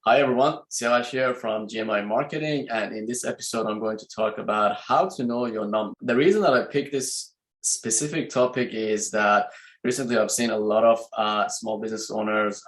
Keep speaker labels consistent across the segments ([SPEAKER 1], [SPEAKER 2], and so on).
[SPEAKER 1] Hi everyone, Siraj here from GMI Marketing, and in this episode I'm going to talk about how to know your number. The reason that I picked this specific topic is that recently I've seen a lot of small business owners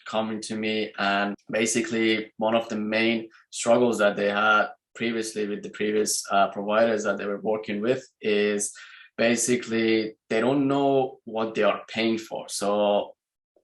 [SPEAKER 1] coming to me, and basically one of the main struggles that they had previously with the previous providers that they were working with is basically they don't know what they are paying for. So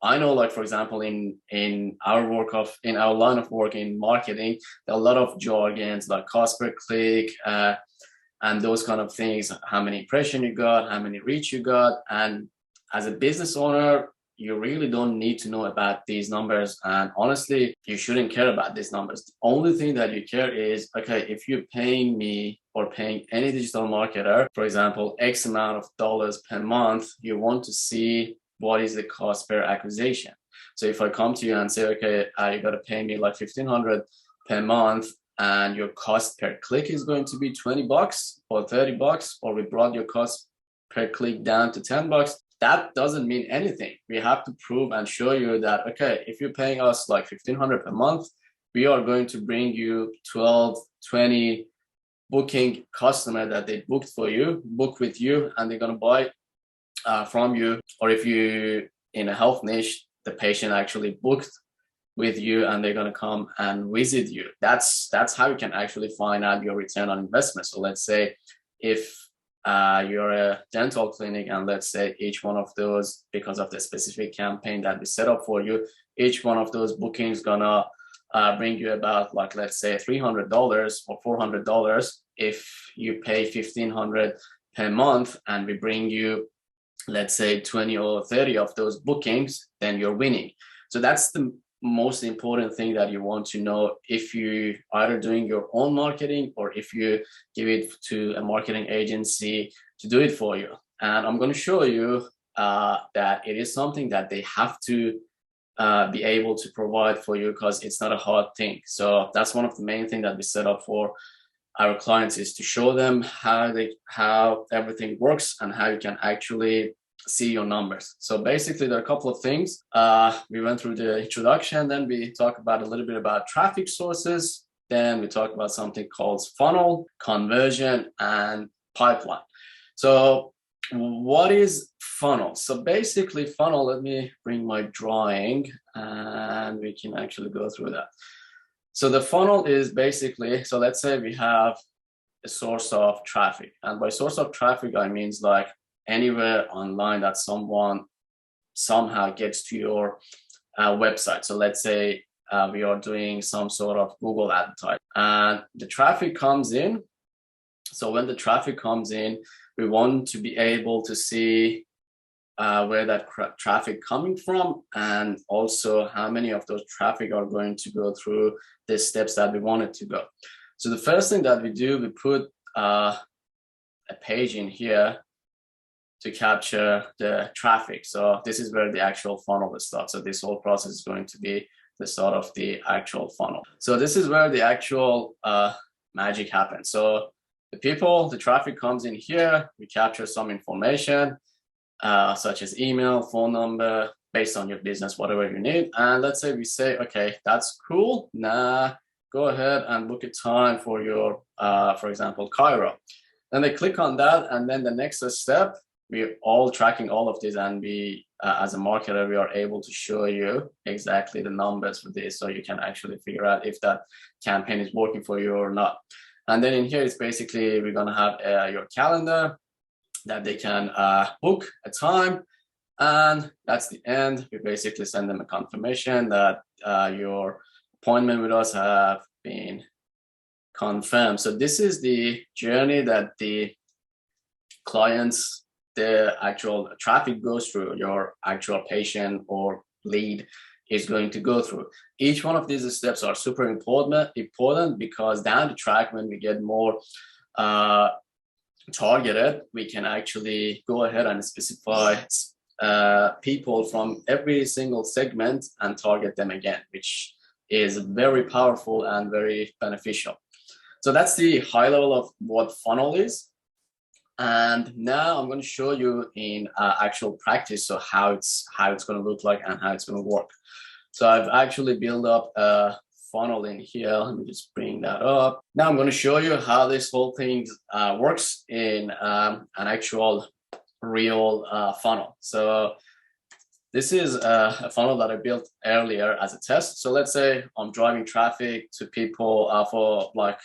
[SPEAKER 1] I know, like for example, in our line of work in marketing, there are a lot of jargons like cost per click and those kind of things. How many impression you got, how many reach you got, and as a business owner, you really don't need to know about these numbers. And honestly, you shouldn't care about these numbers. The only thing that you care is, okay, if you're paying me or paying any digital marketer, for example, X amount of dollars per month, you want to see what is the cost per acquisition. So if I come to you and say, okay, you got to pay me like 1,500 per month, and your cost per click is going to be 20 bucks or 30 bucks, or we brought your cost per click down to 10 bucks, that doesn't mean anything. We have to prove and show you that, okay, if you're paying us like 1,500 per month, we are going to bring you 12, 20 booking customer that they booked for you, book with you, and they're going to buy from you. Or if you in a health niche, the patient actually booked with you and they're going to come and visit you. That's how you can actually find out your return on investment. So let's say if you're a dental clinic, and let's say each one of those, because of the specific campaign that we set up for you, each one of those bookings gonna bring you about, like, let's say $300 or $400. If you pay 1,500 per month and we bring you, let's say 20 or 30 of those bookings, then you're winning. So that's the most important thing that you want to know if you either doing your own marketing or if you give it to a marketing agency to do it for you. And I'm going to show you that it is something that they have to be able to provide for you, because it's not a hard thing. So that's one of the main things that we set up for our clients, is to show them how everything works and how you can actually see your numbers. So basically there are a couple of things. We went through the introduction, then we talked about a little bit about traffic sources, then we talked about something called funnel, conversion, and pipeline. So what is funnel? So basically funnel, let me bring my drawing and we can actually go through that. So the funnel is basically, so let's say we have a source of traffic, and by source of traffic I means like anywhere online that someone somehow gets to your website. So let's say we are doing some sort of Google advertising and the traffic comes in. So when the traffic comes in, we want to be able to see where that traffic coming from, and also how many of those traffic are going to go through the steps that we want it to go. So the first thing that we do, we put a page in here to capture the traffic. So this is where the actual funnel will start. So this whole process is going to be the start of the actual funnel. So this is where the actual magic happens. So the traffic comes in here, we capture some information such as email, phone number, based on your business, whatever you need. And let's say we say, okay, that's cool. Now go ahead and book a time for your, for example, Cairo. Then they click on that, and then the next step, we're all tracking all of this, and we, as a marketer, we are able to show you exactly the numbers for this, so you can actually figure out if that campaign is working for you or not. And then in here, it's basically, we're going to have your calendar that they can book a time, and that's the end. We basically send them a confirmation that your appointment with us have been confirmed. So this is the journey that the clients, the actual traffic goes through, your actual patient or lead is going to go through. Each one of these steps are super important because down the track, when we get more targeted, we can actually go ahead and specify people from every single segment and target them again, which is very powerful and very beneficial. So that's the high level of what funnel is. And now I'm going to show you in actual practice, so how it's going to look like and how it's going to work. So I've actually built up a funnel in here. Let me just bring that up. Now I'm going to show you how this whole thing works in an actual real funnel. So this is a funnel that I built earlier as a test. So let's say I'm driving traffic to people for like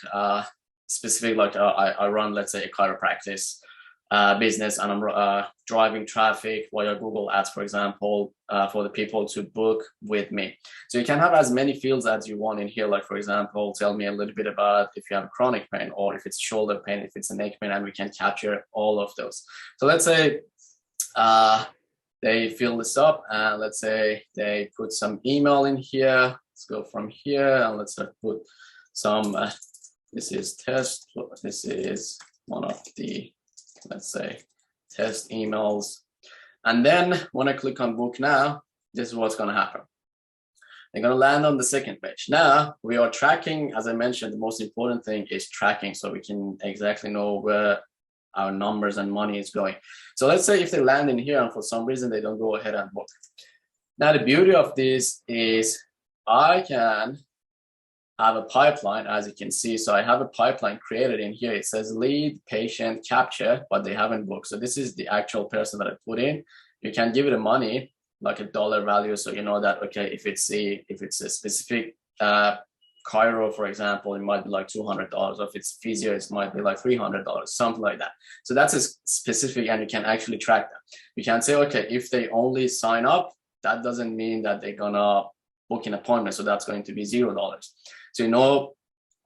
[SPEAKER 1] specific, like I run, let's say, a chiropractic business, and I'm driving traffic via Google Ads, for example, for the people to book with me. So you can have as many fields as you want in here. Like, for example, tell me a little bit about if you have chronic pain, or if it's shoulder pain, if it's a neck pain, and we can capture all of those. So let's say they fill this up, and let's say they put some email in here. Let's go from here, and let's put some, this is test, this is one of the, let's say, test emails. And then when I click on book now, this is what's going to happen. They're going to land on the second page. Now we are tracking, as I mentioned, the most important thing is tracking, so we can exactly know where our numbers and money is going. So let's say if they land in here and for some reason they don't go ahead and book. Now the beauty of this is I can have a pipeline, as you can see. So I have a pipeline created in here. It says lead, patient, capture, but they haven't booked. So this is the actual person that I put in. You can give it a money, like a dollar value, so you know that, okay, if it's a specific chiro, for example, it might be like $200. Or if it's physio, it might be like $300, something like that. So that's a specific, and you can actually track that. You can say, okay, if they only sign up, that doesn't mean that they're gonna book an appointment, so that's going to be $0. So you know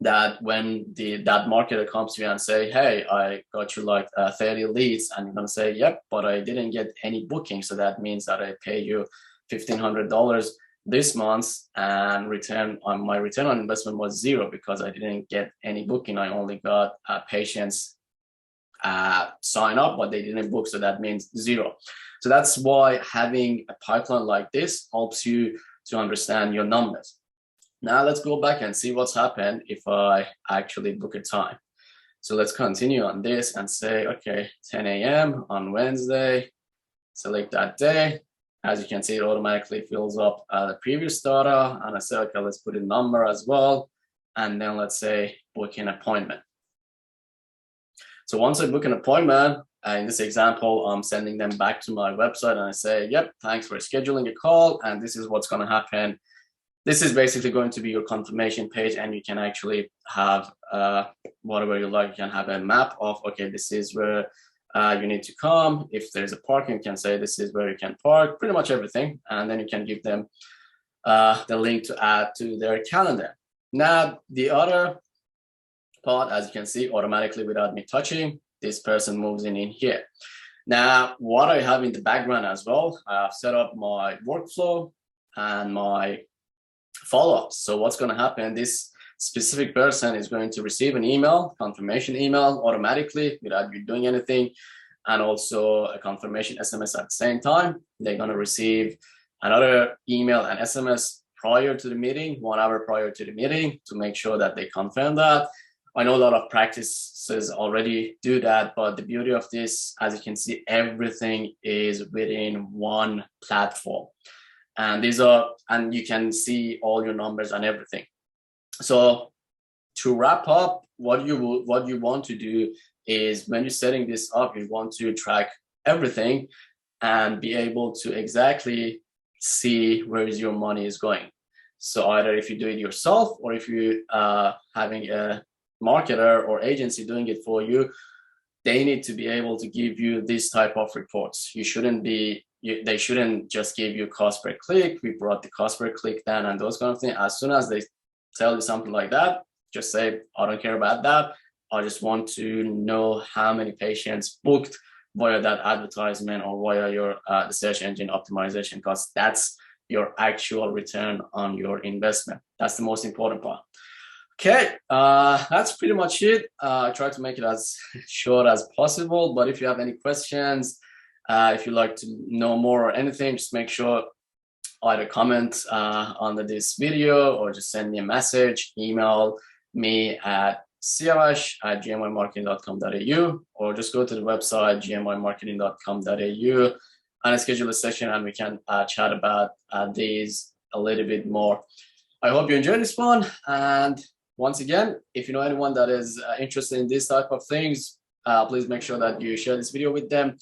[SPEAKER 1] that when that marketer comes to you and say, hey, I got you like 30 leads, and you're gonna say, yep, but I didn't get any booking, so that means that I pay you $1,500 this month, and my return on investment was 0 because I didn't get any booking. I only got patients sign up, but they didn't book, so that means 0. So that's why having a pipeline like this helps you to understand your numbers. Now let's go back and see what's happened if I actually book a time. So let's continue on this and say, okay, 10 a.m. on Wednesday, select that day. As you can see, it automatically fills up the previous data. And I say, okay, let's put a number as well. And then let's say book an appointment. So once I book an appointment, in this example, I'm sending them back to my website and I say, yep, thanks for scheduling a call. And this is what's going to happen. This is basically going to be your confirmation page, and you can actually have whatever you like. You can have a map of, okay, this is where you need to come. If there's a parking, you can say this is where you can park, pretty much everything. And then you can give them the link to add to their calendar. Now, the other part, as you can see, automatically without me touching, this person moves in here. Now, what I have in the background as well, I've set up my workflow and my follow-ups. So what's going to happen, this specific person is going to receive an email, confirmation email automatically without you doing anything, and also a confirmation SMS at the same time. They're going to receive another email and SMS prior to the meeting, 1 hour prior to the meeting, to make sure that they confirm that. I know a lot of practices already do that, but the beauty of this, as you can see, everything is within one platform. And you can see all your numbers and everything. So to wrap up, what you want to do is, when you're setting this up, you want to track everything and be able to exactly see where your money is going. So either if you do it yourself, or if you having a marketer or agency doing it for you, they need to be able to give you this type of reports. They shouldn't just give you cost per click. We brought the cost per click down and those kind of things. As soon as they tell you something like that, just say, I don't care about that. I just want to know how many patients booked via that advertisement or via your the search engine optimization, because that's your actual return on your investment. That's the most important part. Okay, that's pretty much it. I try to make it as short as possible, but if you have any questions, if you'd like to know more or anything, just make sure either comment under this video or just send me a message, email me at siavash@gmimarketing.com.au, or just go to the website gmimarketing.com.au and schedule a session, and we can chat about these a little bit more. I hope you enjoyed this one. And once again, if you know anyone that is interested in this type of things, please make sure that you share this video with them.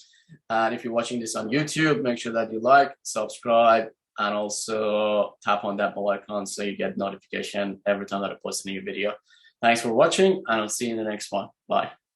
[SPEAKER 1] And if you're watching this on YouTube, make sure that you like, subscribe, and also tap on that bell icon so you get notification every time that I post a new video. Thanks for watching, and I'll see you in the next one. Bye.